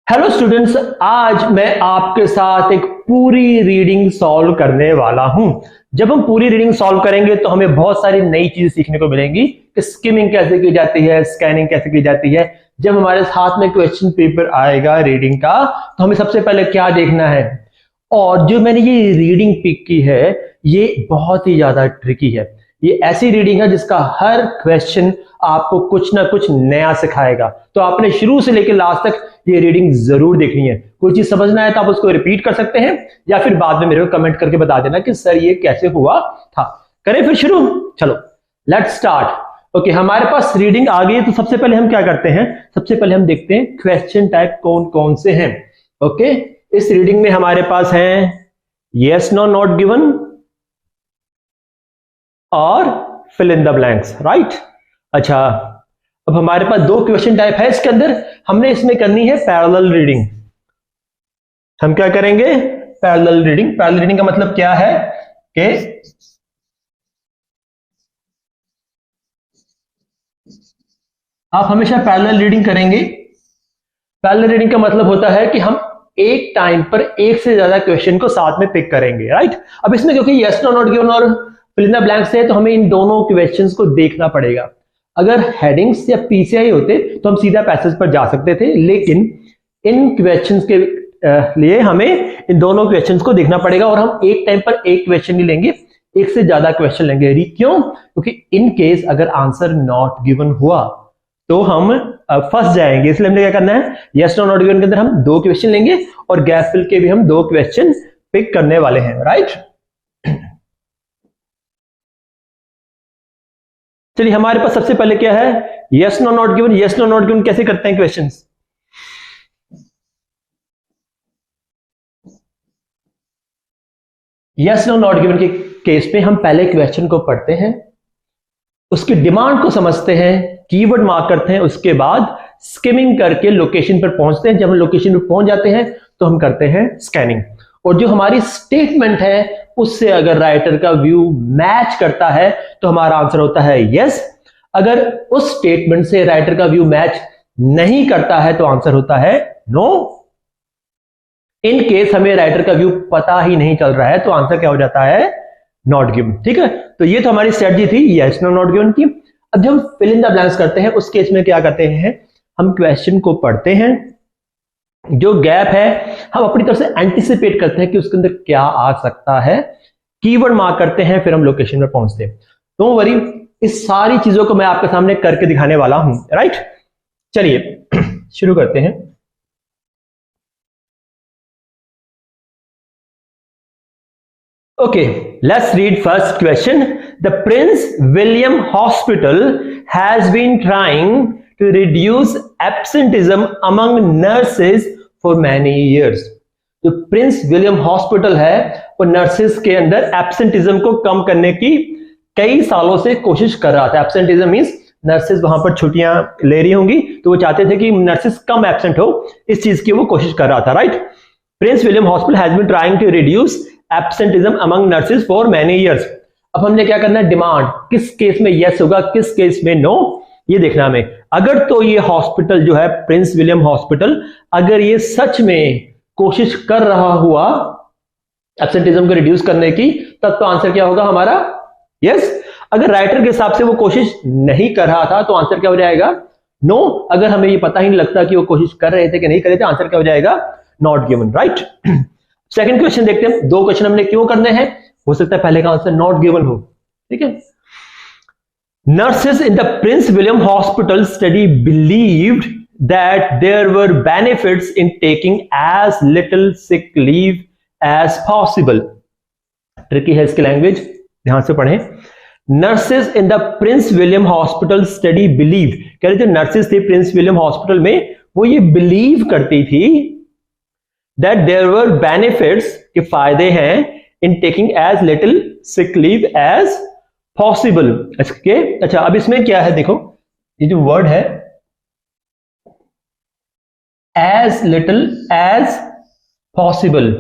Hello students, आज मैं आपके साथ एक पूरी रीडिंग सॉल्व करने वाला हूं। जब हम पूरी रीडिंग सॉल्व करेंगे तो हमें बहुत सारी नई चीजें सीखने को मिलेंगी कि स्किमिंग कैसे की जाती है, स्कैनिंग कैसे की जाती है। जब हमारे हाथ में क्वेश्चन पेपर आएगा रीडिंग का तो हमें सबसे पहले क्या देखना है। और जो मैंने ये रीडिंग पिक की है ये बहुत ही ज्यादा ट्रिकी है। ये ऐसी रीडिंग है जिसका हर क्वेश्चन आपको कुछ ना कुछ नया सिखाएगा, तो आपने शुरू से लेकर लास्ट तक ये रीडिंग जरूर देखनी है। कोई चीज समझना है तो आप उसको रिपीट कर सकते हैं या फिर बाद में मेरे को कमेंट करके बता देना कि सर ये कैसे हुआ था। करें फिर शुरू, चलो लेट्स स्टार्ट। ओके, हमारे पास रीडिंग आ गई है तो सबसे पहले हम क्या करते हैं, सबसे पहले हम देखते हैं क्वेश्चन टाइप कौन कौन से हैं। ओके, इस रीडिंग में हमारे पास हैं यस नो नॉट गिवन और fill in the blanks, right. अच्छा, अब हमारे पास दो क्वेश्चन टाइप है इसके अंदर, हमने इसमें करनी है पैरेलल रीडिंग। हम क्या करेंगे, पैरेलल रीडिंग। पैरेलल रीडिंग का मतलब क्या है कि आप हमेशा पैरेलल रीडिंग करेंगे। पैरेलल रीडिंग का मतलब होता है कि हम एक टाइम पर एक से ज्यादा क्वेश्चन को साथ में पिक करेंगे, राइट। अब इसमें क्योंकि यस नो नॉट गिवन और फिल इन द ब्लैंक्स है तो हमें इन दोनों क्वेश्चंस को देखना पड़ेगा। अगर हेडिंग्स या पीसीआई होते तो हम सीधा पैसेज पर जा सकते थे, लेकिन इन क्वेश्चंस के लिए हमें इन दोनों क्वेश्चंस को देखना पड़ेगा और हम एक टाइम पर एक क्वेश्चन नहीं लेंगे, एक से ज्यादा क्वेश्चन लेंगे। क्यों? क्योंकि इन केस अगर आंसर नॉट गिवन हुआ तो हम फंस जाएंगे। इसलिए हमने क्या करना है, यस नो नॉट गिवन के अंदर हम दो क्वेश्चन लेंगे और गैप फिल के भी हम दो क्वेश्चन पिक करने वाले हैं, राइट। चलिए, हमारे पास सबसे पहले क्या है, yes no not given. Yes no not given कैसे करते हैं questions? Yes no not given के केस में हम पहले क्वेश्चन को पढ़ते हैं, उसकी डिमांड को समझते हैं, कीवर्ड मार्क करते हैं, उसके बाद स्किमिंग करके लोकेशन पर पहुंचते हैं। जब हम लोकेशन पर पहुंच जाते हैं तो हम करते हैं स्कैनिंग। और जो हमारी स्टेटमेंट है उससे अगर राइटर का व्यू मैच करता है तो हमारा आंसर होता है यस। अगर उस स्टेटमेंट से राइटर का व्यू मैच नहीं करता है तो आंसर होता है नो। इन केस हमें राइटर का व्यू पता ही नहीं चल रहा है तो आंसर क्या हो जाता है, नॉट गिवन। ठीक है, तो ये तो हमारी स्ट्रेटजी थी यस नो नॉट गिवन की। अब जब हम फिल इन द ब्लैंक्स करते हैं उस केस में क्या करते हैं, हम क्वेश्चन को पढ़ते हैं, जो गैप है हम अपनी तरफ से एंटिसिपेट करते हैं कि उसके अंदर क्या आ सकता है, कीवर्ड मार्क करते हैं, फिर हम लोकेशन पर पहुंचते हैं। डोंट वरी, इस सारी चीजों को मैं आपके सामने करके दिखाने वाला हूं, राइट। चलिए शुरू करते हैं। Okay, let's read first question. The Prince William Hospital has been trying to reduce absenteeism among nurses for many years. जो प्रिंस विलियम हॉस्पिटल है वो नर्सेस के अंदर एब्सेंटिज्म को कम करने की कई सालों से कोशिश कर रहा था। एब्सेंटिज्म मींस नर्सेस वहां पर छुट्टियां ले रही होंगी तो वो चाहते थे कि नर्सेस कम एब्सेंट हो, इस चीज की वो कोशिश कर रहा था, right. Prince William hospital has been trying to reduce absenteeism among nurses for many years. अब हमने क्या करना है, डिमांड, किस केस में यस होगा, किस केस में नो, ये देखना हमें। अगर तो ये हॉस्पिटल जो है प्रिंस विलियम हॉस्पिटल, अगर ये सच में कोशिश कर रहा हुआ एब्सेंटिज्म को रिड्यूस करने की, तब तो आंसर क्या होगा हमारा यस। अगर राइटर के हिसाब से वो कोशिश नहीं कर रहा था तो आंसर क्या हो जाएगा, नो। अगर हमें ये पता ही नहीं लगता कि वो कोशिश कर रहे थे कि नहीं कर रहे थे, आंसर क्या हो जाएगा, not given, right. Second question देखते हैं। दो क्वेश्चन हमने क्यों करने हैं, हो सकता है पहले का आंसर नॉट गिवन हो, ठीक है। Nurses in the Prince William hospital study believed that there were benefits in taking as little sick leave as possible. Tricky है इसकी लैंग्वेज, ध्यान से पढ़ें। Nurses in the Prince William hospital study believe, कह रहे जो नर्सेस थे Prince William hospital में वो ये बिलीव करती थी that there were benefits, के फायदे हैं, in taking as little sick leave as possible। इसके अच्छा, अब इसमें क्या है देखो, ये जो वर्ड है as little as possible,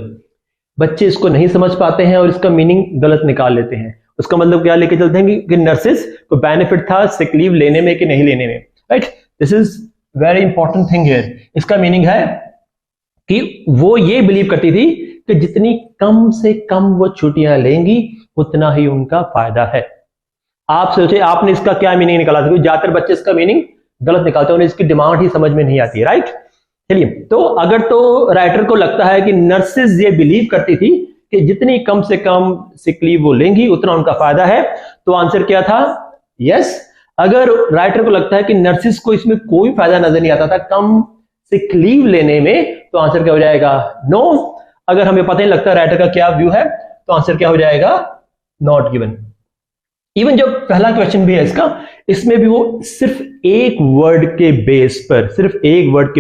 बच्चे इसको नहीं समझ पाते हैं और इसका मीनिंग गलत निकाल लेते हैं। उसका मतलब क्या लेके चलते हैं कि नर्सेस को बेनिफिट था सिक लीव लेने में कि नहीं लेने में, right. This is very important thing here. इसका मीनिंग है कि वो ये बिलीव करती थी कि जितनी कम से कम वो छुट्टियां लेंगी उतना ही उनका फायदा है। आप सोचे आपने इसका क्या मीनिंग निकाला था? ज्यादातर बच्चे इसका मीनिंग गलत निकालते हैं, उन्हें इसकी डिमांड ही समझ में नहीं आती है, राइट। चलिए, तो अगर तो राइटर को लगता है कि नर्सेज ये बिलीव करती थी कि जितनी कम से कम सिक लीव वो लेंगी उतना उनका फायदा है, तो आंसर क्या था? यस। अगर राइटर को लगता है कि नर्सेज को इसमें कोई फायदा नजर नहीं आता था कम सिक लीव लेने में, तो आंसर क्या हो जाएगा? नो। अगर हमें पता नहीं लगता राइटर का क्या व्यू है, तो आंसर क्या हो जाएगा? Not given. इवन जो पहला क्वेश्चन भी है इसका, इसमें भी वो सिर्फ एक वर्ड के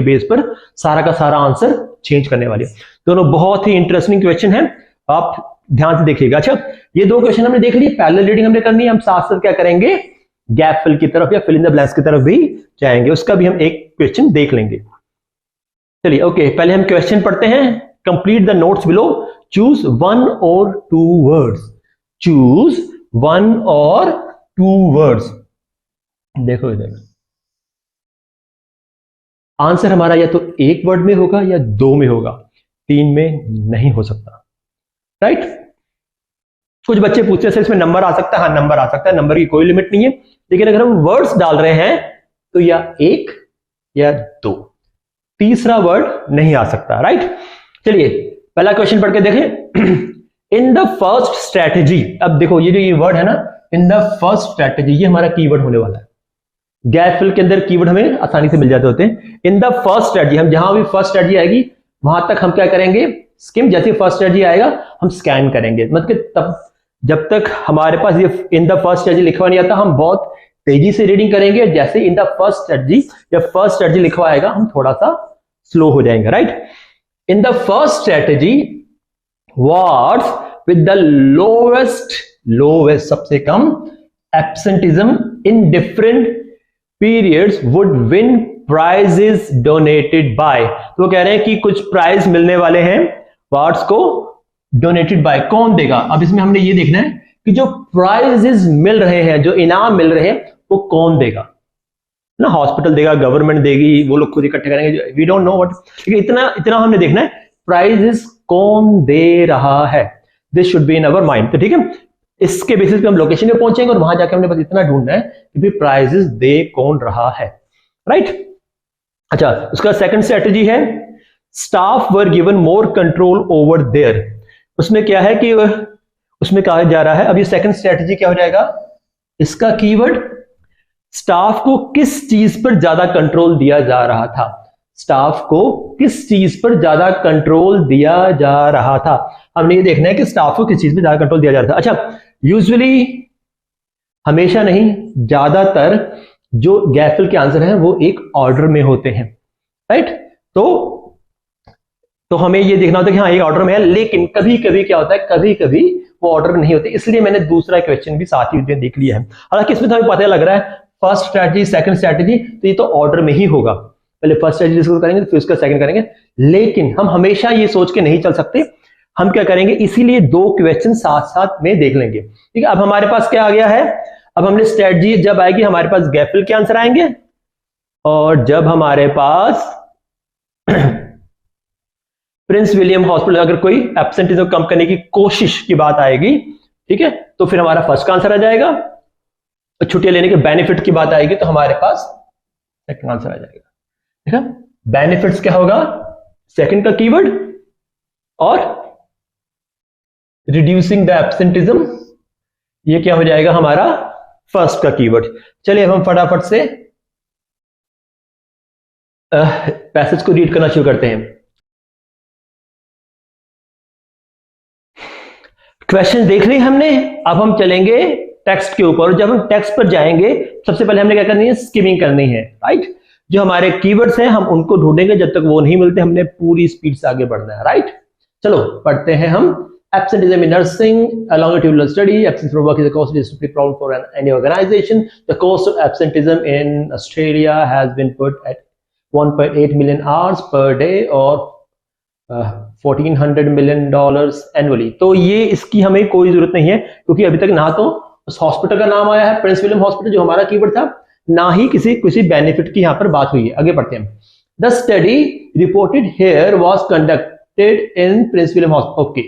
बेस पर सारा का सारा आंसर चेंज करने वाली है। दोनों बहुत ही इंटरेस्टिंग क्वेश्चन है, आप ध्यान से देखिएगा। अच्छा, ये दो क्वेश्चन हमने देख लिए, पैरेलल रीडिंग हमने करनी है, हम साथ साथ क्या करेंगे? गैप फिल की तरफ या फिल इन द ब्लैंक्स की तरफ भी जाएंगे, उसका भी हम एक क्वेश्चन देख लेंगे। चलिए, ओके, पहले हम क्वेश्चन पढ़ते हैं। Complete the notes below, choose 1 और 2 वर्ड्स। चूज 1 और 2 वर्ड्स। देखो इधर, आंसर हमारा या तो एक वर्ड में होगा या 2 में होगा, 3 में नहीं हो सकता, राइट। कुछ बच्चे पूछते हैं इसमें नंबर आ सकता है? हाँ, नंबर आ सकता है, नंबर की कोई लिमिट नहीं है, लेकिन अगर हम वर्ड्स डाल रहे हैं तो या 1 या 2, तीसरा वर्ड नहीं आ सकता, राइट। चलिए, पहला क्वेश्चन पढ़ के देखें। इन द फर्स्ट स्ट्रेटेजी, अब देखो ये जो ये वर्ड है ना, इन द फर्स्ट स्ट्रेटेजी, ये हमारा कीवर्ड होने वाला है। गैप फिल के अंदर कीवर्ड हमें आसानी से मिल जाते होते हैं। इन द फर्स्ट स्ट्रेटेजी, हम जहां भी फर्स्ट स्ट्रेटेजी आएगी वहां तक हम क्या करेंगे? स्किम। जैसे फर्स्ट स्ट्रेटेजी आएगा हम स्कैन करेंगे, मतलब तब जब तक हमारे पास ये इन द फर्स्ट स्ट्रेटेजी लिखवा नहीं आता, हम बहुत तेजी से रीडिंग करेंगे। जैसे इन द फर्स्ट स्ट्रेटेजी या फर्स्ट स्ट्रेटेजी लिखवा आएगा, हम थोड़ा सा स्लो हो जाएंगे, right. In the first strategy, words with the lowest सबसे कम absenteeism in different periods would win prizes donated by. तो कह रहे हैं कि कुछ प्राइज मिलने वाले हैं वर्ड्स को डोनेटेड बाय। कौन देगा? अब इसमें हमने ये देखना है कि जो प्राइजेस मिल रहे हैं, जो इनाम मिल रहे हैं, वो कौन देगा ना? हॉस्पिटल देगा, गवर्नमेंट देगी, वो लोग खुद इकट्ठे करेंगे, वी डोंट नो व्हाट। लेकिन इतना हमने देखना है, प्राइजेस कौन दे रहा है, this should be in our mind. तो ठीक है, इसके बेसिस पे हम लोकेशन पे पहुंचेंगे और वहां जाके हमने बस इतना ढूंढना है कि प्राइजेस दे कौन रहा है, राइट। अच्छा, उसका सेकंड स्ट्रेटजी है staff were given more control over their. उसमें क्या है कि उसमें कहा जा रहा है, अब ये सेकंड स्ट्रेटजी क्या हो जाएगा? इसका कीवर्ड स्टाफ को किस चीज पर ज्यादा कंट्रोल दिया जा रहा था। स्टाफ को किस चीज पर ज्यादा कंट्रोल दिया जा रहा था, हमने ये देखना है कि स्टाफ को किस चीज पर ज्यादा कंट्रोल दिया जा रहा था। अच्छा, यूजुअली, हमेशा नहीं, ज्यादातर जो गैप फिल के आंसर हैं वो एक ऑर्डर में होते हैं, राइट। तो हमें ये देखना होता है कि हाँ एक ऑर्डर में है, लेकिन कभी कभी क्या होता है, कभी कभी वो ऑर्डर नहीं होते, इसलिए मैंने दूसरा क्वेश्चन भी साथ ही देख लिया है। हालांकि इसमें तो हमें पता लग रहा है फर्स्ट स्ट्रेटजी सेकंड स्ट्रेटजी, तो ये तो ऑर्डर में ही होगा, पहले फर्स्ट स्ट्रेटजी डिस्कस करेंगे फिर उसका सेकंड करेंगे। लेकिन हम हमेशा ये सोच के नहीं चल सकते, हम क्या करेंगे, इसीलिए 2 क्वेश्चन साथ साथ में देख लेंगे, ठीक है। अब हमारे पास क्या आ गया है, अब हमने स्ट्रेटजी जब आएगी हमारे पास गैप फिल के आंसर आएंगे, और जब हमारे पास प्रिंस विलियम हॉस्पिटल अगर कोई एब्सेंटिज्म कम करने की कोशिश की बात आएगी, ठीक है, तो फिर हमारा फर्स्ट का आंसर आ जाएगा। छुट्टियां लेने के बेनिफिट की बात आएगी तो हमारे पास सेकंड आंसर आ जाएगा, ठीक है। बेनिफिट्स क्या होगा? सेकंड का कीवर्ड, और रिड्यूसिंग द एब्सेंटिज्म, ये क्या हो जाएगा? हमारा फर्स्ट का कीवर्ड। चलिए अब हम फटाफट से पैसेज को रीड करना शुरू करते हैं। क्वेश्चन देख लिए हमने, अब हम चलेंगे टेक्स्ट के ऊपर। जब हम टेक्स्ट पर जाएंगे सबसे पहले हमने क्या करनी है? स्किमिंग करनी है, राइट। जो हमारे कीवर्ड्स हैं हम उनको ढूंढेंगे, जब तक वो नहीं मिलते हमने पूरी स्पीड से आगे बढ़ना है, राइट। चलो पढ़ते हैं हम। Absenteeism in nursing, a longitudinal study. Absence from work is a costly problem for any organization. The cost of absenteeism in Australia has been put at 1.8 million hours per day or $1,400 million annually. तो ये इसकी हमें कोई जरूरत नहीं है, क्योंकि अभी तक ना तो उस हॉस्पिटल का नाम आया है प्रिंस विलियम हॉस्पिटल जो हमारा कीवर्ड था, ना ही किसी बेनिफिट की यहाँ पर बात हुई है। आगे बढ़ते हैं। The study reported here was conducted in Prince William hospital. Okay,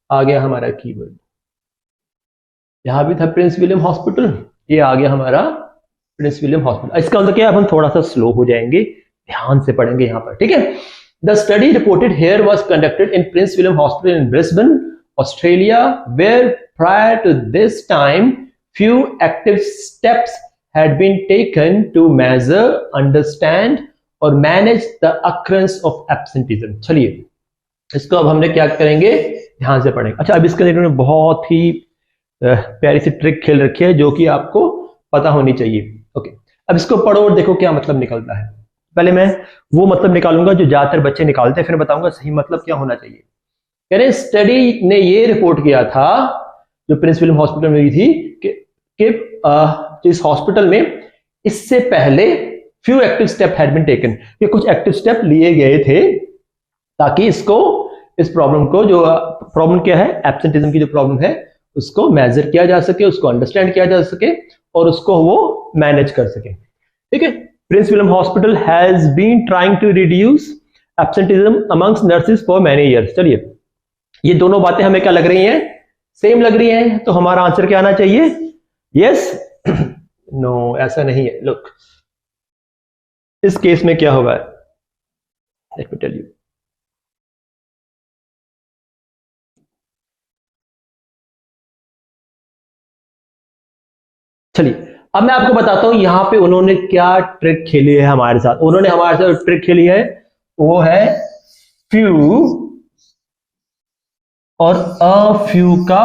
आ गया हमारा कीवर्ड, यहां भी था प्रिंस विलियम हॉस्पिटल, ये आ गया हमारा प्रिंस विलियम हॉस्पिटल। इसका मतलब क्या है, अब हम थोड़ा सा स्लो हो जाएंगे, ध्यान से पढ़ेंगे यहां पर, ठीक है। The study reported here was conducted in Prince William hospital in Brisbane, Australia, where prior to this time few active steps had been taken to measure, understand और manage the occurrence of absenteeism। चलिए इसको अब हमने क्या करेंगे, ध्यान से पढ़ेंगे। अच्छा, अब इसके लिए इन्होंने बहुत ही प्यारी सी ट्रिक खेल रखी है जो कि आपको पता होनी चाहिए। ओके, अब इसको पढ़ो और देखो क्या मतलब निकलता है। पहले मैं वो मतलब निकालूंगा जो ज्यादातर बच्चे निकालते हैं, फिर बताऊंगा सही मतलब क्या होना चाहिए। कह रहे स्टडी ने ये रिपोर्ट किया था, जो प्रिंस विलियम हॉस्पिटल में हुई थी, कि इस हॉस्पिटल में इससे पहले few active step had been taken, कि कुछ एक्टिव स्टेप लिए गए थे ताकि इसको, इस प्रॉब्लम को, जो प्रॉब्लम क्या है, एब्सेंटिज्म की जो प्रॉब्लम है, उसको मेजर किया जा सके, उसको अंडरस्टैंड किया जा सके और उसको वो मैनेज कर सके। ठीक है, Prince William hospital has been trying to reduce absenteeism amongst nurses for many years. चलिए, ये दोनों बातें हमें क्या लग रही हैं, सेम लग रही हैं, तो हमारा आंसर क्या आना चाहिए, यस। नो, ऐसा नहीं है। लुक, इस केस में क्या होगा, लेट मी टेल यू। चलिए, अब मैं आपको बताता हूं यहां पे उन्होंने क्या ट्रिक खेली है हमारे साथ। उन्होंने हमारे साथ ट्रिक खेली है वो है फ्यू और अ फ्यू का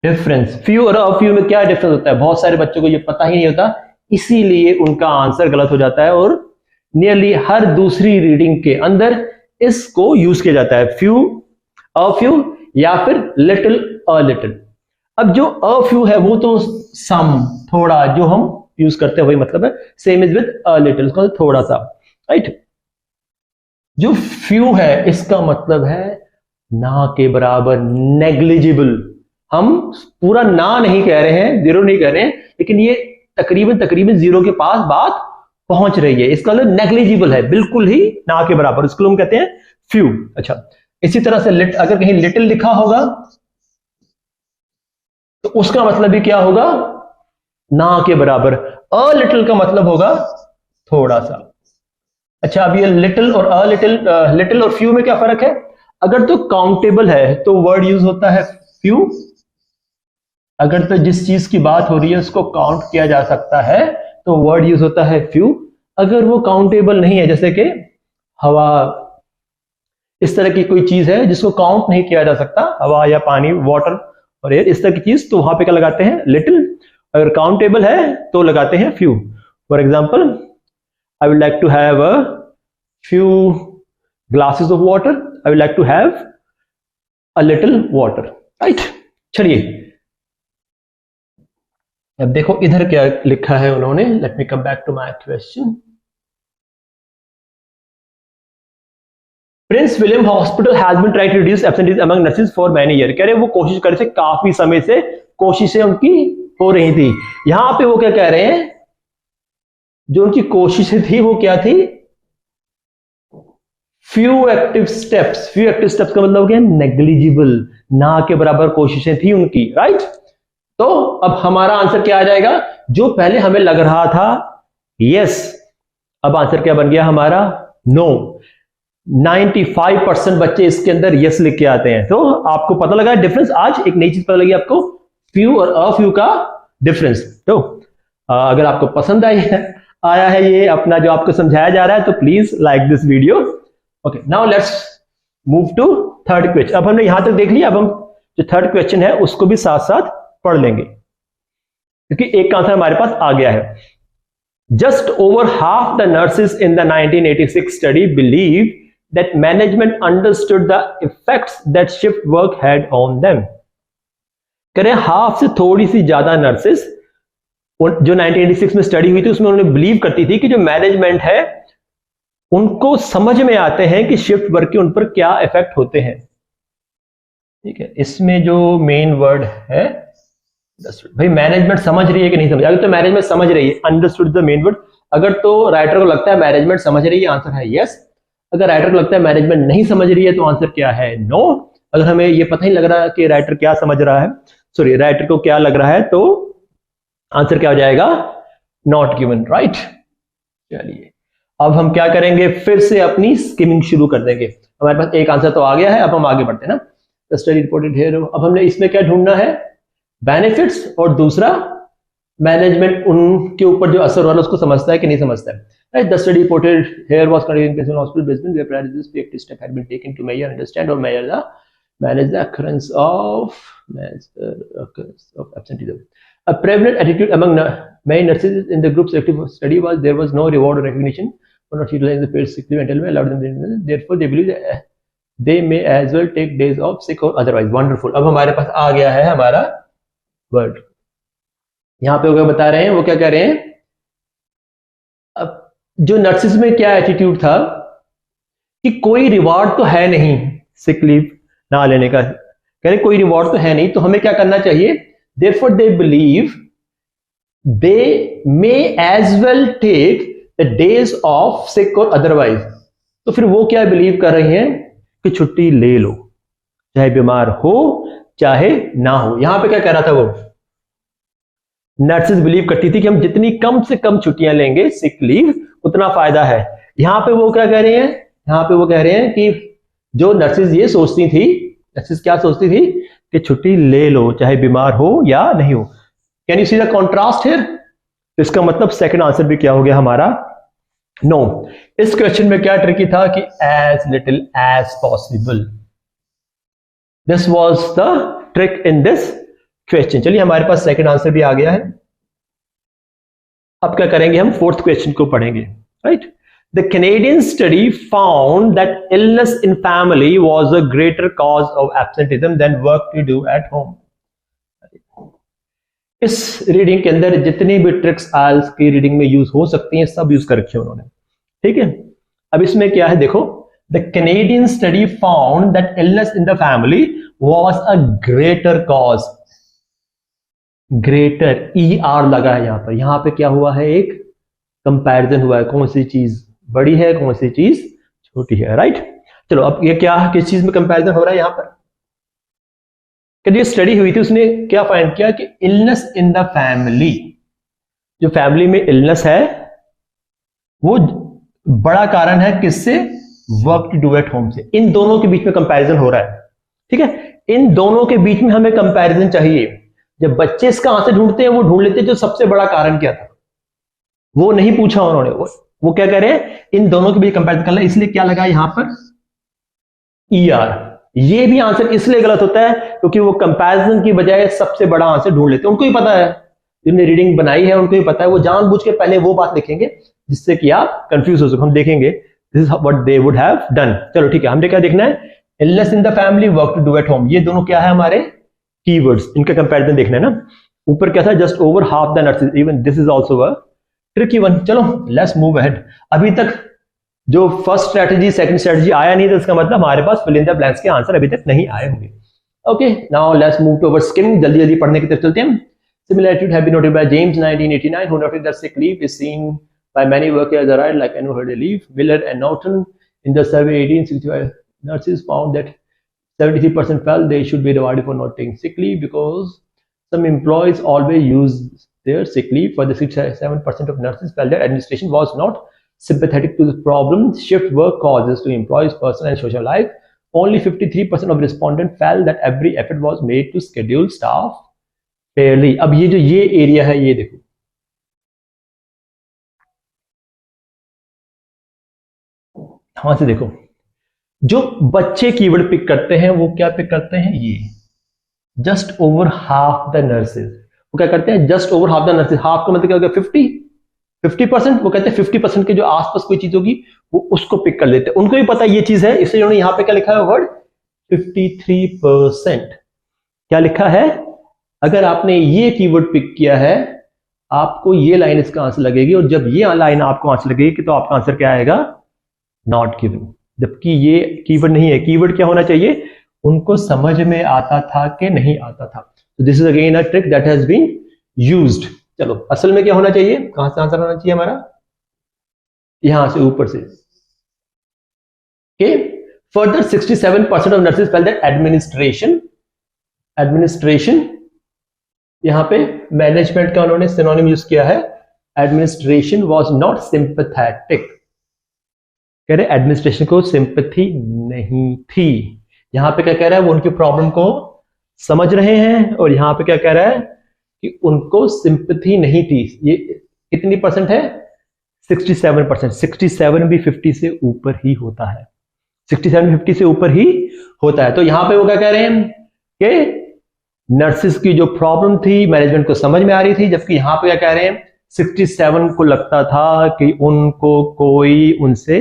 डिफरेंस। फ्यू और अ फ्यू में क्या डिफरेंस होता है, बहुत सारे बच्चों को ये पता ही नहीं होता, इसीलिए उनका आंसर गलत हो जाता है और नियरली हर दूसरी रीडिंग के अंदर इसको यूज किया जाता है, फ्यू, अ फ्यू या फिर लिटिल, अ लिटिल। अब जो अ फ्यू है वो तो सम, थोड़ा, जो हम यूज करते हैं वही मतलब है, same is with a little, थोड़ा सा, राइट। जो फ्यू है इसका मतलब है ना के बराबर, नेग्लिजिबल। हम पूरा ना नहीं कह रहे हैं, जीरो नहीं कह रहे हैं, लेकिन ये तकरीबन तकरीबन जीरो के पास बात पहुंच रही है, इसका मतलब नेग्लिजिबल है, बिल्कुल ही ना के बराबर, इसको हम कहते हैं फ्यू। अच्छा, इसी तरह से अगर कहीं लिटिल लिखा होगा तो उसका मतलब भी क्या होगा, ना के बराबर। अ लिटिल का मतलब होगा थोड़ा सा। अच्छा, अब ये लिटिल और अ लिटिल, लिटिल और फ्यू में क्या फर्क है, अगर तो काउंटेबल है तो वर्ड यूज होता है फ्यू, अगर तो जिस चीज की बात हो रही है उसको काउंट किया जा सकता है तो वर्ड यूज होता है फ्यू। अगर वो काउंटेबल नहीं है, जैसे कि हवा, इस तरह की कोई चीज है जिसको काउंट नहीं किया जा सकता, हवा या पानी, वाटर और एयर, इस तरह की चीज, तो वहां पे क्या लगाते हैं, लिटिल। अगर काउंटेबल है तो लगाते हैं few. For example, I would like to have a few glasses of water, I would like to have a little water, right. चलिए, अब देखो इधर क्या लिखा है उन्होंने, let me come back to my question. Prince William hospital has been trying to reduce absentees among nurses for many year. कह रहे वो कोशिश कर रहे थे, काफी समय से कोशिशें उनकी हो रही थी। यहां पे वो क्या कह रहे हैं, जो उनकी कोशिशें थी वो क्या थी, few active steps. Few active steps का मतलब क्या, नेग्लिजिबल, ना के बराबर कोशिशें थी उनकी, राइट। तो अब हमारा आंसर क्या आ जाएगा, जो पहले हमें लग रहा था यस, अब आंसर क्या बन गया हमारा, नो। 95% बच्चे इसके अंदर यस लिख के आते हैं। तो आपको पता लगा डिफरेंस, आज एक नई चीज पता लगी आपको, फ्यू और अ फ्यू का डिफरेंस। तो अगर आपको पसंद आया है ये अपना जो आपको समझाया जा रहा है, तो please like this video. Okay, now let's move to third question. अब हमने यहां तक देख लिया, अब हम जो थर्ड क्वेश्चन है उसको भी साथ साथ पढ़ लेंगे, क्योंकि एक का आंसर हमारे पास आ गया है। Just over half the nurses in the 1986 study believe that management understood the effects that shift work had on them। कह रहे हाफ से थोड़ी सी ज्यादा नर्सेस जो 1986 में स्टडी हुई थी उसमें उन्होंने बिलीव करती थी कि जो मैनेजमेंट है उनको समझ में आते हैं कि शिफ्ट वर्क के उन पर क्या इफेक्ट होते हैं। ठीक है, इसमें जो मेन वर्ड है, भाई मैनेजमेंट समझ रही है कि नहीं समझ, अगर तो मैनेजमेंट समझ रही है, अंडरस्टूड द मेन वर्ड, अगर तो राइटर को लगता है मैनेजमेंट समझ रही है, आंसर है यस। अगर राइटर को लगता है मैनेजमेंट नहीं समझ रही है तो आंसर क्या है, नो। अगर हमें ये पता नहीं लग रहा कि राइटर क्या समझ रहा है, सॉरी राइटर को क्या लग रहा है, तो आंसर क्या हो जाएगा, नॉट गिवन, राइट। चलिए अब हम क्या करेंगे, फिर से अपनी स्किमिंग शुरू कर देंगे। हमारे पास एक आंसर तो आ गया है, अब हम आगे बढ़ते हैं ना। द स्टडी रिपोर्टेड हियर, अब हमने इसमें क्या ढूंढना है, बेनिफिट्स, और दूसरा मैनेजमेंट उनके ऊपर जो असर हो रहा है उसको समझता है कि नहीं समझता है, right. The study reported here was conducted in hospital basement where prior this active step had been taken to measure, understand और manage the occurrence of absenteeism. A prevalent attitude among many nurses in the group selective study was there was no reward or recognition for not utilizing the paid sick leave until we allowed them. Therefore, they believe that they may as well take days off sick or otherwise. Wonderful. अब हमारे पास आ गया है हमारा word. यहाँ पे वो क्या बता रहे हैं, वो क्या कह रहे हैं, अब जो नर्सेस में क्या एटीट्यूड था कि कोई रिवॉर्ड तो है नहीं सिक लीव ना लेने का, कह रहे कोई रिवॉर्ड तो है नहीं, तो हमें क्या करना चाहिए, therefore they believe they may as well take the days off sick or otherwise। तो फिर वो क्या बिलीव कर रही हैं कि छुट्टी ले लो, चाहे बीमार हो चाहे ना हो। यहां पे क्या कह रहा था वो, नर्सेस बिलीव करती थी कि हम जितनी कम से कम छुट्टियां लेंगे सिक लीव उतना फायदा है। यहां पे वो क्या कह रहे हैं, यहां पे वो कह रहे हैं कि जो नर्सेस ये सोचती थी, नर्सेस क्या सोचती थी कि छुट्टी ले लो चाहे बीमार हो या नहीं हो। Can you see the contrast here? इसका मतलब सेकंड आंसर भी क्या हो गया हमारा, नो। इस क्वेश्चन में क्या ट्रिकी था कि as little as possible, this was the trick in this question. चलिए हमारे पास सेकंड आंसर भी आ गया है। अब क्या करेंगे, हम फोर्थ क्वेश्चन को पढ़ेंगे, right. The Canadian study found that illness in family was a greater cause of absenteeism than work to do at home. इस रीडिंग के अंदर जितनी भी ट्रिक्स आइल्स की रीडिंग में यूज हो सकती हैं सब यूज कर रखे उन्होंने, ठीक है। अब इसमें क्या है देखो, the Canadian study found that illness in the family was a greater cause, greater ER लगा है यहां पे क्या हुआ है, एक कंपैरिजन हुआ है, कौन सी चीज बड़ी है कौन सी चीज छोटी है, राइट। चलो अब ये क्या किस चीज में कंपैरिजन हो रहा है, यहां पर जो स्टडी हुई थी उसने क्या फाइंड किया कि इलनेस इन द फैमिली, जो फैमिली में इलनेस है वो बड़ा कारण है किससे, work to do at home से। इन दोनों के बीच में कंपैरिजन हो रहा है, ठीक है। इन दोनों के बीच में हमें कंपैरिजन चाहिए। जब बच्चे इसका आंसर ढूंढते हैं वो ढूंढ लेते हैं जो सबसे बड़ा कारण क्या था, वो नहीं पूछा उन्होंने, वो क्या कह रहे हैं, इन दोनों के बीच कंपैरिजन करना, इसलिए क्या लगा यहां पर ER। ये भी आंसर इसलिए गलत होता है क्योंकि वो कंपैरिजन की बजाय सबसे बड़ा आंसर ढूंढ लेते हैं। उनको ही पता है, जिन्होंने रीडिंग बनाई है उनको ही पता है, वो जानबूझ के पहले वो बात लिखेंगे जिससे कि आप कंफ्यूज हो सको। हम देखेंगे this is what they would have done. चलो ठीक है, हमने क्या देखना है, illness in the family, work to do at home, ये दोनों क्या है हमारे कीवर्ड्स, इनका कंपैरिजन देखना है ना। ऊपर क्या था, just over half the nurses, even this is also a tricky one. चलो लेट्स मूव अहेड। अभी तक जो फर्स्ट स्ट्रेटजी सेकंड स्ट्रेटजी आया नहीं तो इसका मतलब हमारे पास फिल इन द ब्लैंक्स के आंसर अभी तक नहीं आए होंगे। Okay, now let's move to our skimming, जल्दी जल्दी पढ़ने की तरफ चलते हैं। Similarity have been noted by James 1989, who noted that sick leave is seen by many workers as a right like annual holiday leave. Miller and Norton in the survey 1865 nurses found that 73% felt they should be rewarded for not taking sick leave because some employees always use their sick leave. For the 67% of nurses felt that administration was not sympathetic to the problem shift work causes to employees' personal and social life. Only 53% of respondents felt that every effort was made to schedule staff fairly. अब ये जो ये area है ये देखो, वहां से देखो, जो बच्चे कीवर्ड पिक करते हैं वो क्या पिक करते हैं, ये just over half the nurses, वो क्या करते हैं, just over half the nurses. Half का मतलब क्या हो गया, 50%। वो कहते हैं 50% के जो आसपास कोई चीज होगी वो उसको पिक कर लेते हैं, उनको भी पता है ये चीज है, इसलिए उन्होंने यहां पे क्या लिखा है वर्ड 53%। क्या लिखा है, अगर आपने ये कीवर्ड पिक किया है आपको ये लाइन इसका आंसर लगेगी, और जब ये लाइन आपको आंसर लगेगी तो आपका आंसर क्या आएगा, नॉट गिवन। जबकि ये कीवर्ड नहीं है, कीवर्ड क्या होना चाहिए, उनको समझ में आता था कि नहीं आता था। तो this is again a trick that has been used. चलो असल में क्या होना चाहिए, कहां से आंसर आना चाहिए हमारा, यहां से ऊपर से। Okay. Further, 67% of nurses felt that administration यहां पे मैनेजमेंट का उन्होंने सिनोनिम यूज किया है, एडमिनिस्ट्रेशन वॉज नॉट सिंपैथेटिक। कह रहे एडमिनिस्ट्रेशन को सिंपैथी नहीं थी। यहां पे क्या कह रहा है, वो उनकी प्रॉब्लम को समझ रहे हैं, और यहां पे क्या कह रहा है कि उनको सिंपैथी नहीं थी। ये कितनी परसेंट है? 67%। 67 भी 50 से ऊपर ही होता है, 67 50 से ऊपर ही होता है। तो यहां पे वो क्या कह रहे हैं कि नर्सिस की जो प्रॉब्लम थी मैनेजमेंट को समझ में आ रही थी, जबकि यहां पे क्या कह रहे हैं 67 को लगता था कि उनको कोई उनसे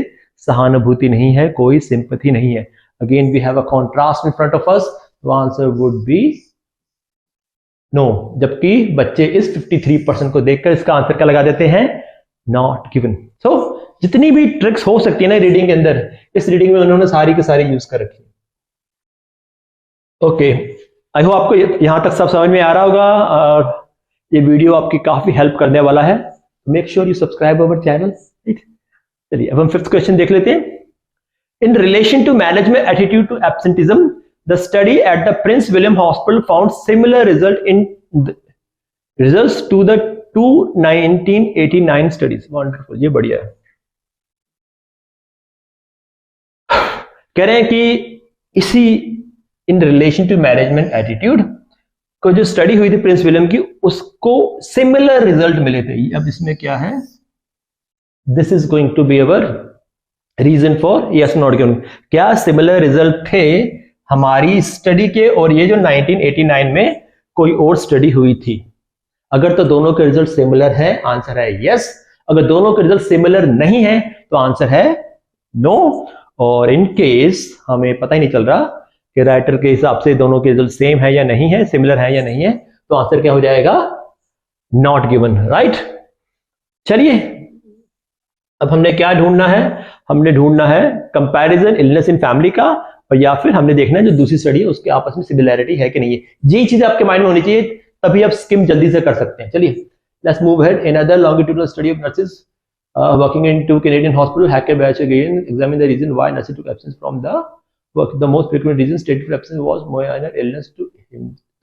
सहानुभूति नहीं है, कोई सिंपैथी नहीं है। Again we have a contrast in front of us, तो आंसर वुड बी नो। जबकि बच्चे इस 53% को देखकर इसका आंसर क्या लगा देते हैं? Not given. सो जितनी भी ट्रिक्स हो सकती है ना रीडिंग के अंदर, इस रीडिंग में उन्होंने सारी की सारी यूज कर रखी। ओके, आई होप आपको यहां तक सब समझ में आ रहा होगा, और ये वीडियो आपकी काफी हेल्प करने वाला है। Make sure you subscribe our channel. चलिए अब हम 5th क्वेश्चन देख लेते हैं। In relation to management attitude to absenteeism, the study at the Prince William Hospital found similar results to the 1989 studies. Wonderful, ये बढ़िया है। कह रहे हैं कि इसी in relation to management attitude को जो स्टडी हुई थी प्रिंस विलियम की, उसको सिमिलर रिजल्ट मिले थे। अब इसमें क्या है? This is going to be our reason for yes not given. क्या सिमिलर रिजल्ट थे हमारी स्टडी के और ये जो 1989 में कोई और स्टडी हुई थी? अगर तो दोनों के रिजल्ट सिमिलर है, आंसर है यस। अगर दोनों के रिजल्ट सिमिलर नहीं है तो आंसर है नो। और इन केस हमें पता ही नहीं चल रहा कि राइटर के हिसाब से दोनों के रिजल्ट सेम है या नहीं है, सिमिलर है या नहीं है, तो आंसर क्या हो जाएगा? Not given, right. चलिए अब हमने क्या ढूंढना है? हमने ढूंढना है कंपैरिजन इलनेस इन फैमिली का, और या फिर हमने देखना है जो दूसरी स्टडी है उसके आपस में सिमिलैरिटी है कि नहीं है। ये चीज आपके माइंड में होनी चाहिए, तभी आप स्किम जल्दी से कर सकते हैं। चलिए let's move head. Another longitudinal study of nurses working in 2 Canadian hospitals, Hackett batch again examine the reason why nurses took absence from the work. The most frequent reason stated for absence was minor illness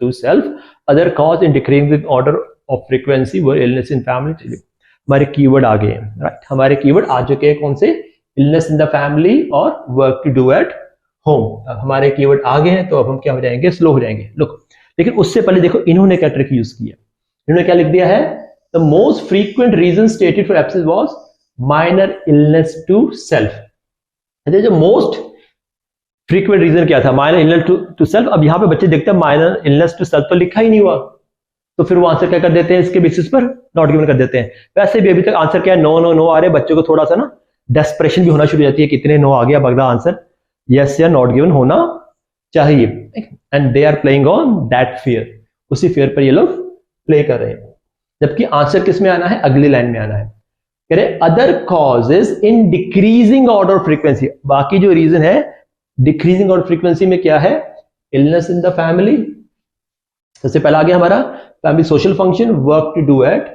to self. Other cause in decreasing order of frequency were illness in family. हमारे keyword आ गए हैं, right. हमारे keyword आ चुके हैं कौन से? Illness in the family और work to do at home. अब हमारे कीवर्ड आ गए हैं तो अब हम क्या हो जाएंगे? स्लो हो जाएंगे। लुक, लेकिन उससे पहले देखो इन्होंने क्या ट्रिक यूज किया। इन्होंने क्या लिख दिया है? The most frequent reason stated for absence was minor illness to self. जो मोस्ट फ्रीक्वेंट रीजन क्या था? Minor illness to self. अब यहां पे बच्चे देखते हैं माइनर इलनेस टू सेल्फ तो लिखा ही नहीं हुआ, तो फिर वो आंसर क्या कर देते हैं? इसके बेसिस पर नॉट गिवन कर देते हैं। वैसे भी अभी तक आंसर क्या है? नो नो नो आ रहे। बच्चों को थोड़ा सा ना डेस्परेशन भी होना शुरू हो जाती है, कितने नो आ गया, बगदा आंसर यस या नॉट गिवन होना चाहिए। And they are playing on that fear, उसी फियर पर ये लोग प्ले कर रहे हैं। जबकि आंसर किस में आना है? अगली लाइन में आना है। कह रहे other causes in decreasing order frequency. बाकी जो रीजन है डिक्रीजिंग ऑर्डर फ्रीक्वेंसी में क्या है? Illness in the family. सबसे पहला आ गया हमारा family social function, work to do at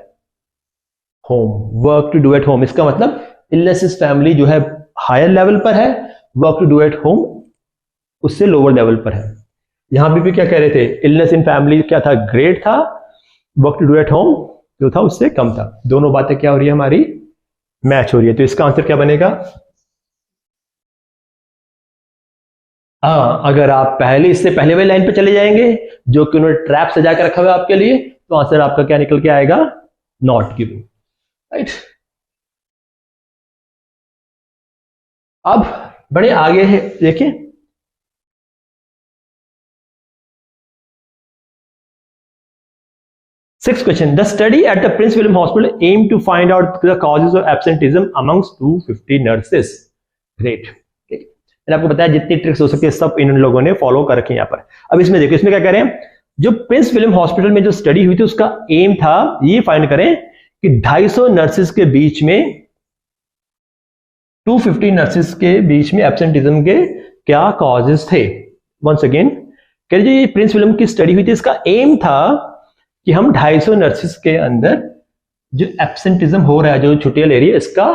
home. Work to do at home इसका मतलब इलनेस इस फैमिली जो है हायर लेवल पर है, work to do at home उससे लोअर लेवल पर है। यहां भी क्या कह रहे थे? इलनेस इन फैमिली क्या था? ग्रेट था, work to do at home जो था उससे कम था। दोनों बातें क्या हो रही है? हमारी मैच हो रही है। तो इसका आंसर क्या बनेगा? हाँ, अगर आप इससे पहले वाली लाइन पे चले जाएंगे जो कि उन्होंने ट्रैप सजा कर रखा हुआ आपके लिए, तो आंसर आपका क्या निकल के आएगा? Not given, right. अब बड़े आगे है, देखिए Sixth question. The study at the Prince William Hospital aimed to find out the causes of absenteeism amongst 250 nurses. Great. मैंने आपको बताया जितनी ट्रिक्स हो सकती है सब इन लोगों ने फॉलो कर रखी है यहाँ पर। अब इसमें देखो, इसमें क्या कह रहे हैं? जो प्रिंस विलियम हॉस्पिटल में जो स्टडी हुई थी उसका एम था ये फाइंड करें कि 250 नर्सेस के बीच में 250 नर्सेस के बीच में एब्सेंटिज्म के क्या कॉजेस थे। वंस अगेन कह रहे ये प्रिंस विलियम की स्टडी हुई थी, इसका एम था कि हम 250 नर्सेस के अंदर जो एब्सेंटिज्म हो रहा है, जो छुट्टियां ले रही है, इसका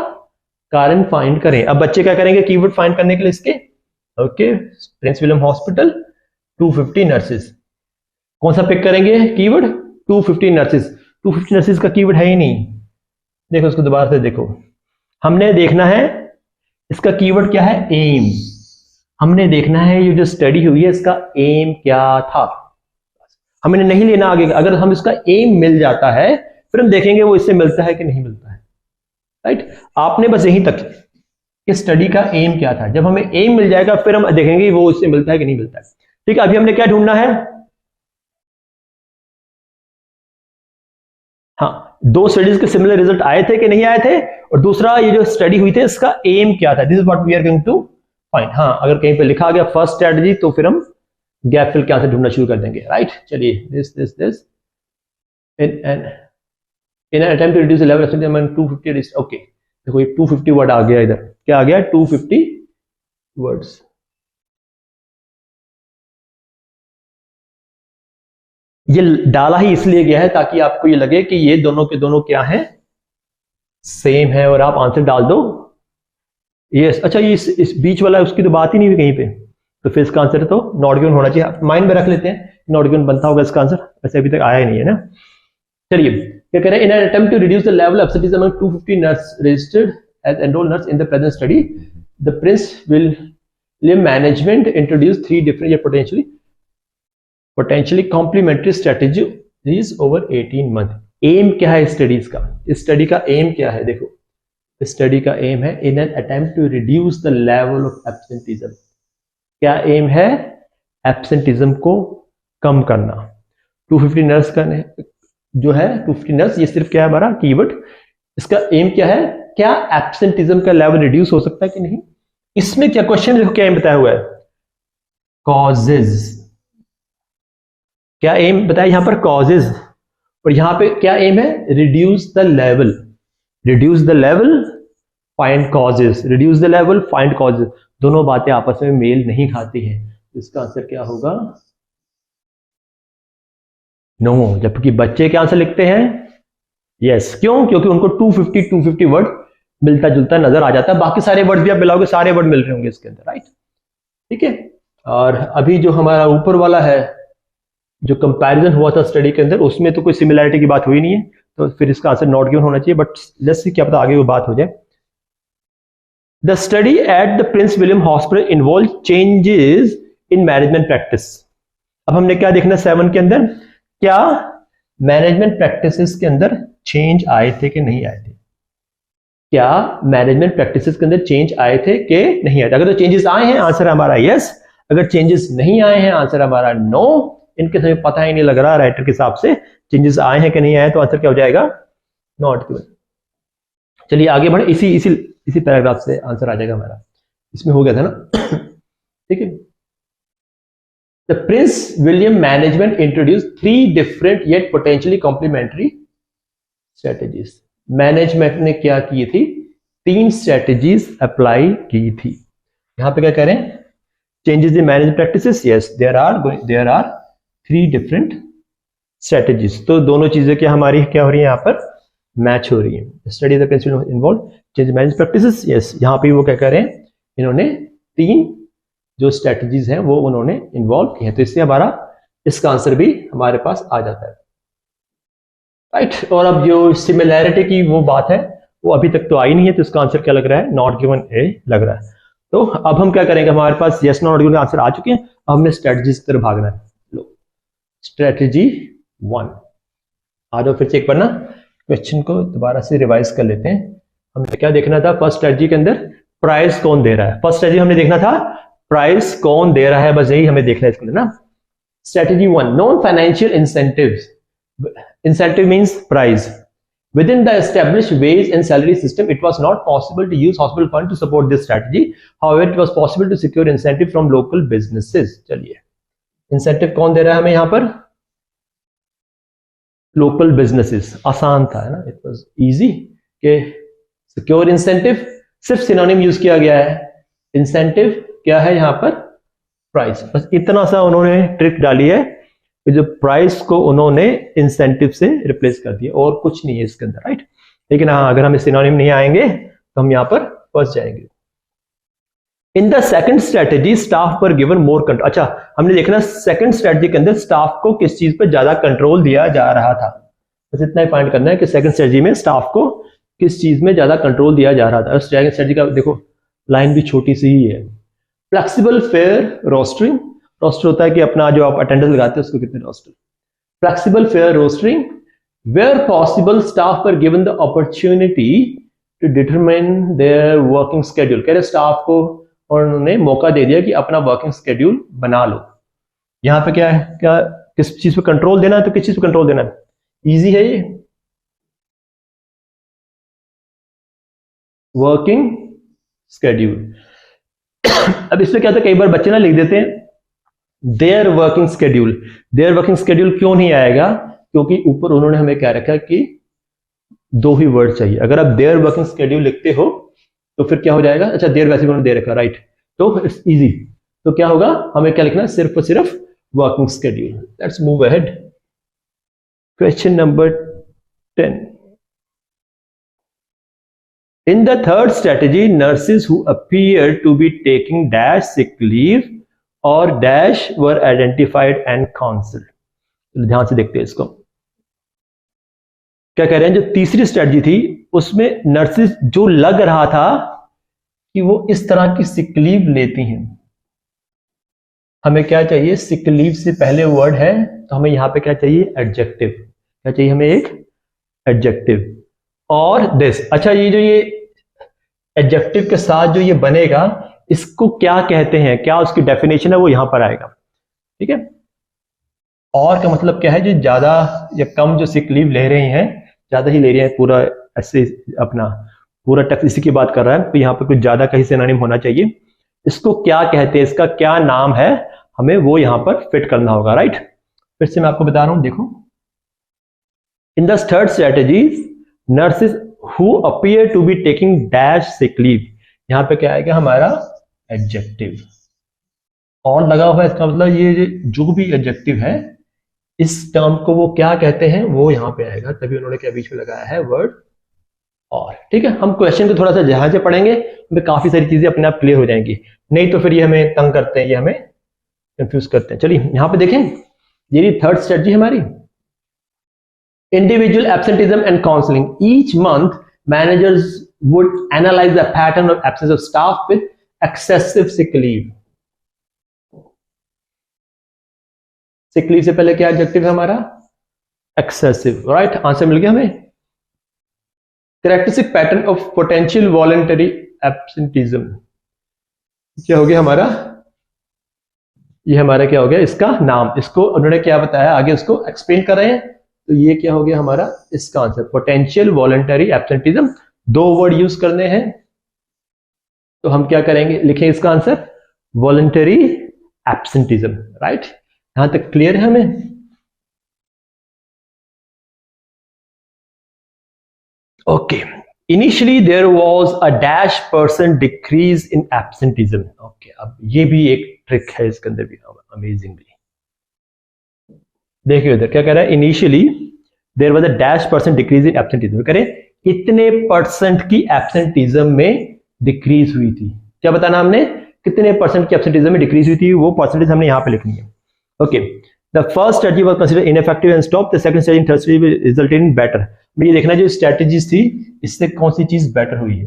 कारण फाइंड करें। अब बच्चे क्या करेंगे कीवर्ड फाइंड करने के लिए इसके, okay, Prince William hospital 250 nurses, कौन सा पिक करेंगे कीवर्ड 250 नर्सेज। 250 नर्सेज का कीवर्ड है ही नहीं, देखो इसको दोबारा से देखो, हमने देखना है इसका कीवर्ड क्या है एम, हमने देखना है ये जो स्टडी हुई है इसका एम क्या था, हमें नहीं लेना आगे। अगर हम इसका एम मिल जाता है फिर हम देखेंगे वो इससे मिलता है कि नहीं मिलता है, राइट। आपने बस यहीं तक कि स्टडी का एम क्या था, जब हमें एम मिल जाएगा फिर हम देखेंगे वो इससे मिलता है कि नहीं मिलता है। ठीक है, अभी हमने क्या ढूंढना है, हाँ, दो स्टडीज के सिमिलर रिजल्ट आए थे कि नहीं आए थे, और दूसरा ये जो स्टडी हुई थी इसका एम क्या था, this is what we are going to find. हाँ, अगर कहीं पे लिखा गया फर्स्ट स्ट्रेटजी तो फिर हम गैप फिल के आंसर ढूंढना शुरू कर देंगे, राइट। चलिए, this in an attempt to reduce the level of activity among 250, okay, देखो ये 250 वर्ड आ गया, इधर क्या आ गया 250 वर्ड्स। ये डाला ही इसलिए गया है ताकि आपको ये लगे कि ये दोनों के दोनों क्या है, सेम है, और आप आंसर डाल दो यस। अच्छा, ये इस बीच वाला उसकी तो बात ही नहीं हुई कहीं पे, तो फिर इसका आंसर तो नॉट गिवन होना चाहिए। माइंड में रख लेते हैं नॉट गिवन बनता होगा इसका आंसर, वैसे अभी तक आया ही नहीं है ना। चलिए क्या कह रहे हैं, in an attempt to reduce the level of absenteeism among 250 nurse registered as enrolled nurse in the present study, the Prince William management introduce 3 different या potentially complementary strategies over 18 month. Aim क्या है studies का, इस study का M क्या है, देखो study का एम है in an attempt to reduce the level of absenteeism. क्या एम है, एब्सेंटीज्म को कम करना। 250 नर्स का जो है 250 नर्स, ये सिर्फ क्या है हमारा कीवर्ड, इसका एम क्या है, क्या एब्सेंटीज्म का लेवल रिड्यूस हो सकता है कि नहीं। इसमें क्या क्वेश्चन देखो क्या एम बताया हुआ है, कॉजेज, क्या एम बताया यहां पर कॉजेज, और यहां पे क्या एम है, reduce the level, reduce the level find causes, reduce the level find causes, दोनों बातें आपस में मेल नहीं खाती हैं। इसका आंसर क्या होगा, नो। जबकि बच्चे क्या आंसर लिखते हैं यस, क्यों, क्योंकि उनको 250 वर्ड मिलता जुलता नजर आ जाता है, बाकी सारे वर्ड भी आप मिलाओगे सारे वर्ड मिल रहे होंगे इसके अंदर, राइट। ठीक है, और अभी जो हमारा ऊपर वाला है जो कंपैरिजन हुआ था स्टडी के अंदर, उसमें तो कोई सिमिलैरिटी की बात हुई नहीं है, तो फिर इसका आंसर नॉट गिवन होना चाहिए, बट लेट्स सी क्या पता आगे वो बात हो जाए। The study at the Prince William hospital involve changes in management practice. अब हमने क्या देखना 7 के अंदर, क्या मैनेजमेंट प्रैक्टिसेस के अंदर चेंज आए थे कि नहीं आए थे, क्या मैनेजमेंट प्रैक्टिसेस के अंदर चेंज आए थे कि नहीं आए थे। अगर तो चेंजेस आए हैं आंसर हमारा यस, अगर चेंजेस नहीं आए हैं आंसर हमारा नो। इनके हमें पता ही नहीं लग रहा राइटर के हिसाब से चेंजेस आए हैं कि नहीं आए, तो आंसर क्या हो जाएगा, नॉट गिवन। चलिए आगे बढ़े, इसी पैराग्राफ से आंसर आ जाएगा हमारा, इसमें हो गया था ना। ठीक है, the Prince William management introduce 3 different yet potentially complementary strategies. Management ने क्या की थी, 3 स्ट्रेटेजीज अप्लाई की थी। यहां पे क्या कह रहे हैं, changes in management practices, yes there are 3 different strategies. तो दोनों चीजें क्या हमारी क्या हो रही है, यहाँ पर मैच हो रही है। Study the principal involve change management practices, yes यहाँ पे वो क्या कह रहे हैं, इन्होंने 3 जो स्ट्रेटेजीज हैं वो उन्होंने इन्वॉल्व की हैं, तो इससे हमारा इसका आंसर भी हमारे पास आ जाता है, राइट। और अब जो सिमिलैरिटी की वो बात है वो अभी तक तो आई नहीं है, तो इसका आंसर क्या लग रहा है, नॉट गिवन ए लग रहा है। तो अब हम क्या करेंगे, हमारे पास यस नॉट गिवन आंसर आ चुके हैं, अब हमने स्ट्रेटेजी की तरफ भागना है। लो स्ट्रेटेजी 1, आ जाओ फिर चेक करना, क्वेश्चन को दोबारा से रिवाइज कर लेते हैं। हमें क्या देखना था फर्स्ट स्ट्रेटेजी के अंदर, प्राइस कौन दे रहा है। फर्स्ट स्ट्रेटेजी हमने देखना था प्राइस कौन दे रहा है, बस यही हमें देखना है इसके अंदर ना। Strategy 1, non financial incentives, incentive means price. Within the established wage and salary system, it was not possible to use hospital fund to support this strategy. However, it was possible to secure incentive from local businesses. चलिए, incentive कौन दे रहा है हमें यहाँ पर, local businesses। आसान था है ना, it was easy कि secure incentive, सिर्फ synonym यूज किया गया है। incentive क्या है यहाँ पर, price, बस इतना सा उन्होंने ट्रिक डाली है, जो प्राइस को उन्होंने इंसेंटिव से रिप्लेस कर दिया, और कुछ नहीं है इसके अंदर, राइट। लेकिन हाँ, अगर हम सिनोनिम नहीं आएंगे तो हम यहाँ पर फर्स्ट जाएंगे। In the second strategy staff पर गिवन मोर कंट्रोल। अच्छा, हमने देखना सेकंड स्ट्रेटेजी के अंदर स्टाफ को किस चीज पर ज्यादा कंट्रोल दिया जा रहा था, बस इतना ही फाइंड करना है कि सेकंड स्ट्रेटेजी में स्टाफ को किस चीज में ज्यादा कंट्रोल दिया जा रहा था। सेकंड स्ट्रेटेजी का देखो लाइन भी छोटी सी ही है। फ्लेक्सिबल फेयर रोस्टरिंग, रोस्टर होता है कि अपना जो आप अटेंडेंस लगाते हैं उसको कितने roster. Flexible fair rostering where possible staff पर given the opportunity to determine their working schedule. कह रहे स्टाफ को उन्होंने मौका दे दिया कि अपना वर्किंग शेड्यूल बना लो। यहां पे क्या है, क्या किस चीज पे कंट्रोल देना है, तो किस चीज पे कंट्रोल देना है, इजी है ये, वर्किंग शेड्यूल। अब इसमें क्या होता है, कई बार बच्चे ना लिख देते हैं their working schedule. Their working schedule क्यों नहीं आएगा, क्योंकि ऊपर उन्होंने हमें क्या रखा कि दो ही वर्ड चाहिए। अगर आप देयर वर्किंग शेड्यूल लिखते हो तो फिर क्या हो जाएगा, अच्छा देयर वैसे भी उन्होंने दे रखा, राइट, तो इट्स इजी। तो क्या होगा, हमें क्या लिखना है, सिर्फ और सिर्फ working schedule. Let's move ahead. Question number 10। In the third strategy, nurses who appear to be taking dash sick leave or dash were identified and counseled. ध्यान से देखते हैं इसको, क्या कह रहे हैं। जो तीसरी स्ट्रेटजी थी उसमें नर्सेस जो लग रहा था कि वो इस तरह की सिक लीव लेती हैं, हमें क्या चाहिए, सिक लीव से पहले वर्ड है तो हमें यहां पे क्या चाहिए, एडजेक्टिव। क्या चाहिए हमें, एक एडजेक्टिव और दिस। अच्छा, ये जो ये एडजेक्टिव के साथ जो ये बनेगा इसको क्या कहते हैं, क्या उसकी डेफिनेशन है, वो यहां पर आएगा। ठीक है, और का मतलब क्या है, जो ज्यादा या कम जो सिक लीव ले रही हैं, ज्यादा ही ले रही हैं, पूरा ऐसे अपना पूरा टेक्स्ट इसी की बात कर रहा है, तो यहाँ पे कुछ ज्यादा कहीं सिनोनिम होना चाहिए। इसको क्या कहते हैं, इसका क्या नाम है, हमें वो यहां पर फिट करना होगा, राइट। फिर से मैं आपको बता रहा हूं, देखो in the third strategy nurses who appear to be taking dash sick leave, यहां पे क्या आएगा हमारा एडजेक्टिव और लगा हुआ है। इसका मतलब ये जो भी एडजेक्टिव है इस टर्म को वो क्या कहते हैं वो यहां पे आएगा, तभी उन्होंने क्या बीच में लगाया है वर्ड और। ठीक है, हम क्वेश्चन को थोड़ा सा ध्यान से पढ़ेंगे, हमें काफी सारी चीजें अपने आप क्लियर हो जाएंगी, नहीं तो फिर ये हमें तंग करते हैं, ये हमें कंफ्यूज करते हैं। चलिए यहां पे देखें, ये थर्ड स्ट्रेटजी हमारी, individual absenteeism and counseling. Each month managers would analyze the pattern of absence of staff with excessive sick leave. sick leave से पहले क्या एडजेक्टिव है हमारा, excessive, right? आंसर मिल गया हमें। characteristic pattern of potential voluntary absenteeism क्या हो गया हमारा, ये हमारा क्या हो गया, इसका नाम। इसको उन्होंने क्या बताया आगे, उसको एक्सप्लेन कर रहे हैं, तो ये क्या हो गया हमारा इसका आंसर, पोटेंशियल वॉलंटरी एब्सेंटिज्म। दो वर्ड यूज करने हैं, तो हम क्या करेंगे, लिखें इसका आंसर वॉलंटरी एब्सेंटिज्म, राइट। यहां तक क्लियर है हमें। Okay, initially there was a dash percent decrease in absenteeism. Okay, अब ये भी एक ट्रिक है इसके अंदर भी, अमेजिंगली देखिए उधर क्या कह रहा है, initially there was a dash percent decrease in absenteeism. करें इतने परसेंट की एब्सेंटिज्म में डिक्रीज हुई थी, क्या बताना हमने, कितने परसेंट की एब्सेंटिज्म में डिक्रीज हुई थी, वो परसेंटेज हमने यहां पे लिखनी है। Okay, the first strategy was considered ineffective and stop, the second strategy third strategy resulted in better. ये देखना जो स्ट्रेटजीज थी इससे कौन सी चीज बेटर हुई है,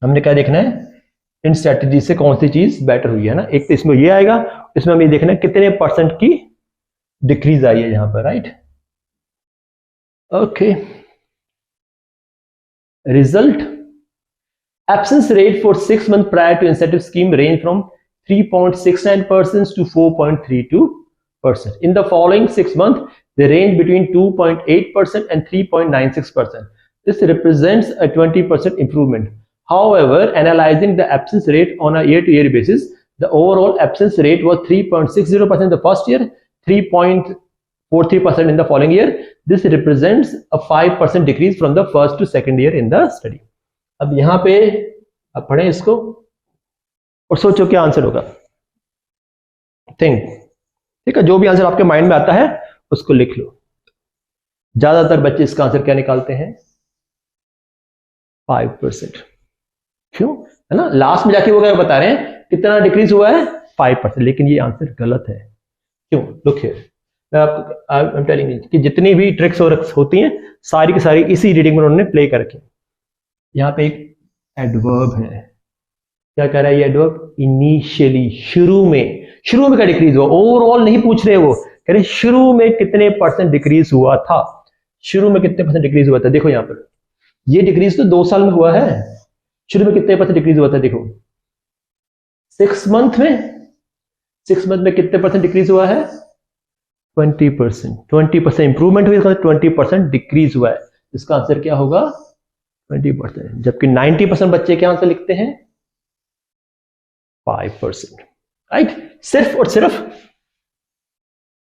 हमने क्या देखना है, इन स्ट्रेटजी से कौन सी चीज बेटर हुई है ना। एक तो इसमें ये आएगा, इसमें हमें देखना है कितने परसेंट की डिक्रीज आई है यहां पर, right. Okay, result absence rate for 6 months prior to incentive scheme range from 3.69% to 4.32%. In the following 6 months, they range between 2.8% and 3.96%. This represents a 20% improvement. However, analyzing the absence rate on a year-to-year basis, the overall absence rate was 3.60% the first year, 3.43% in the following year. This represents a 5% decrease from the first to second year in the study. अब यहाँ पे अब पढ़ें इसको और सोचो क्या answer होगा, थिंक। ठीक है, जो भी आंसर आपके माइंड में आता है उसको लिख लो। ज्यादातर बच्चे इसका आंसर क्या निकालते हैं, 5%। क्यों, है ना, लास्ट में जाके वो क्या बता रहे हैं कितना डिक्रीज हुआ है 5%, लेकिन ये आंसर गलत है। क्यों, लुक हियर, मैं आपको आई एम टेलिंग यू कि जितनी भी ट्रिक्स और होती हैं सारी की सारी इसी रीडिंग में उन्होंने प्ले करके। यहाँ पे एक एडवर्ब है, क्या कह रहा है ये एडवर्ब, इनिशियली, शुरू में क्या डिक्रीज हुआ, ओवरऑल नहीं पूछ रहे वो, कह रहे शुरू में कितने परसेंट डिक्रीज हुआ था, शुरू में कितने परसेंट डिक्रीज हुआ था। देखो यहाँ पर ये डिक्रीज तो 2 साल में हुआ है, शुरू में कितने परसेंट डिक्रीज हुआ था, देखो 6 मंथ में, 6 मंथ में कितने परसेंट डिक्रीज हुआ है 20%, 20% इंप्रूवमेंट हुई, 20% डिक्रीज हुआ है, इसका आंसर क्या होगा 20%, जबकि 90% बच्चे क्या आंसर लिखते हैं 5%, राइट। सिर्फ और सिर्फ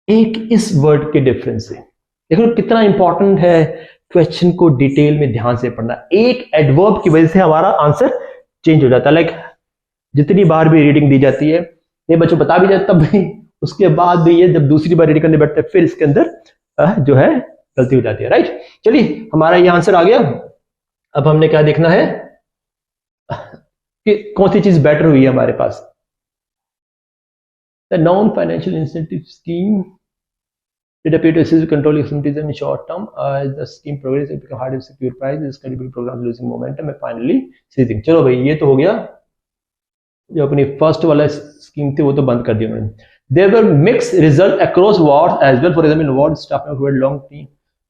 एक इस वर्ड के डिफरेंस से देखो कितना इंपॉर्टेंट है क्वेश्चन को डिटेल में ध्यान से पढ़ना। एक एडवर्ब की वजह से हमारा आंसर चेंज हो जाता है। लाइक जितनी बार भी रीडिंग दी जाती है ये बच्चों बता भी जाए तब भी, उसके बाद भी ये जब दूसरी बार रीडिंग करने बैठते हैं फिर इसके अंदर जो है गलती हो जाती है, राइट। चलिए हमारा ये आंसर आ गया। अब हमने क्या देखना है कि कौन सी चीज बेटर हुई है हमारे पास। The non financial incentive scheme did appear to assist control absenteeism in short term. As the scheme progresses, it became harder to secure prize. This contributed program losing momentum and finally ceasing. चलो भाई ये तो हो गया, जो अपनी first वाला scheme थी वो तो बंद कर दी उन्होंने। There were mixed results across wards as well. For example, in ward staff who had long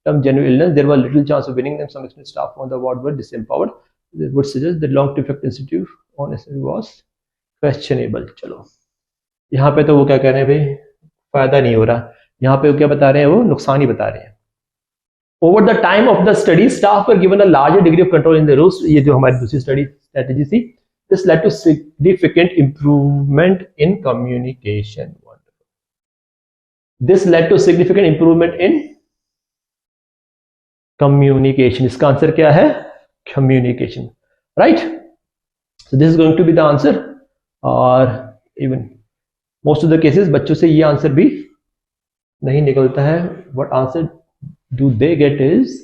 term genuine illness, there was little chance of winning them. Some experienced staff on the ward were disempowered. This would suggest that long term effect institute on SME was questionable. चलो यहाँ पे तो वो क्या कह रहे हैं भाई, फायदा नहीं हो रहा, यहाँ पे वो क्या बता रहे हैं, वो नुकसान ही बता रहे हैं। Over the time of the study staff were given a larger degree of control in the rules, ये जो हमारी दूसरी स्टडी स्ट्रेटेजी थी, this led to significant improvement in communication. This led to significant improvement in communication, इसका answer क्या है communication, right. So this is going to be the answer. और even most of the cases बच्चों से ये answer भी नहीं निकलता है। What answer do they get is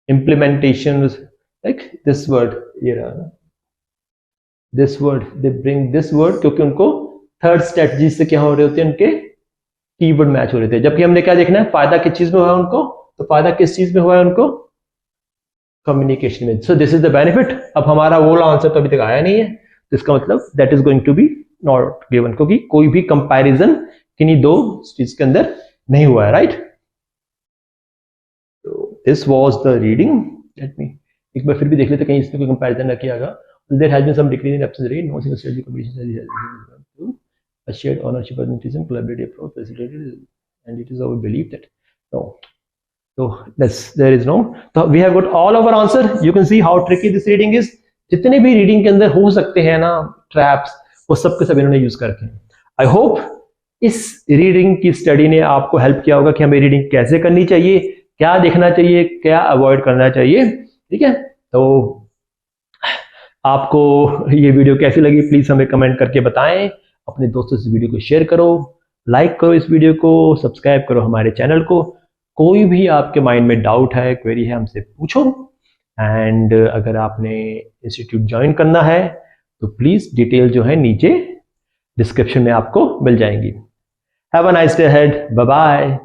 implementation, like this word, ये रहा ना, this word, they bring this word, क्योंकि उनको थर्ड स्ट्रेटजी से क्या हो रहे होते हैं, उनके कीवर्ड मैच हो रहे थे। जबकि हमने क्या देखना है, फायदा किस चीज में हुआ है उनको, तो फायदा किस चीज में हुआ है उनको, कम्युनिकेशन में। सो दिस इज द बेनिफिट। अब हमारा वो आंसर तो अभी तक आया नहीं है, तो इसका मतलब that is going to be not given, क्योंकि कोई भी कंपैरिजन किन्हीं दो चीज के अंदर नहीं हुआ है, राइट। तो this was the reading. Let me एक बार फिर भी देख लेते कहीं इसमें कोई कंपैरिजन ना किया गया। There has been some decrease in absence rate, no single strategy combination has a shared ownership organism collaborative approach facilitated, and it is our belief that no. So there is no. So we have got all our answer. You can see how tricky this reading is. जितने भी reading के अंदर हो सकते हैं ना traps, वो सब के सब इन्होंने यूज करके। आई होप इस रीडिंग की स्टडी ने आपको हेल्प किया होगा कि हमें रीडिंग कैसे करनी चाहिए, क्या देखना चाहिए, क्या अवॉइड करना चाहिए, ठीक है। तो आपको ये वीडियो कैसी लगी प्लीज हमें कमेंट करके बताएं, अपने दोस्तों से वीडियो को शेयर करो, लाइक करो इस वीडियो को, सब्सक्राइब करो हमारे चैनल को। कोई भी आपके माइंड में डाउट है, क्वेरी है, हमसे पूछो। एंड अगर आपने इंस्टीट्यूट ज्वाइन करना है तो प्लीज डिटेल जो है नीचे डिस्क्रिप्शन में आपको मिल जाएंगी। Have a nice day ahead, bye bye.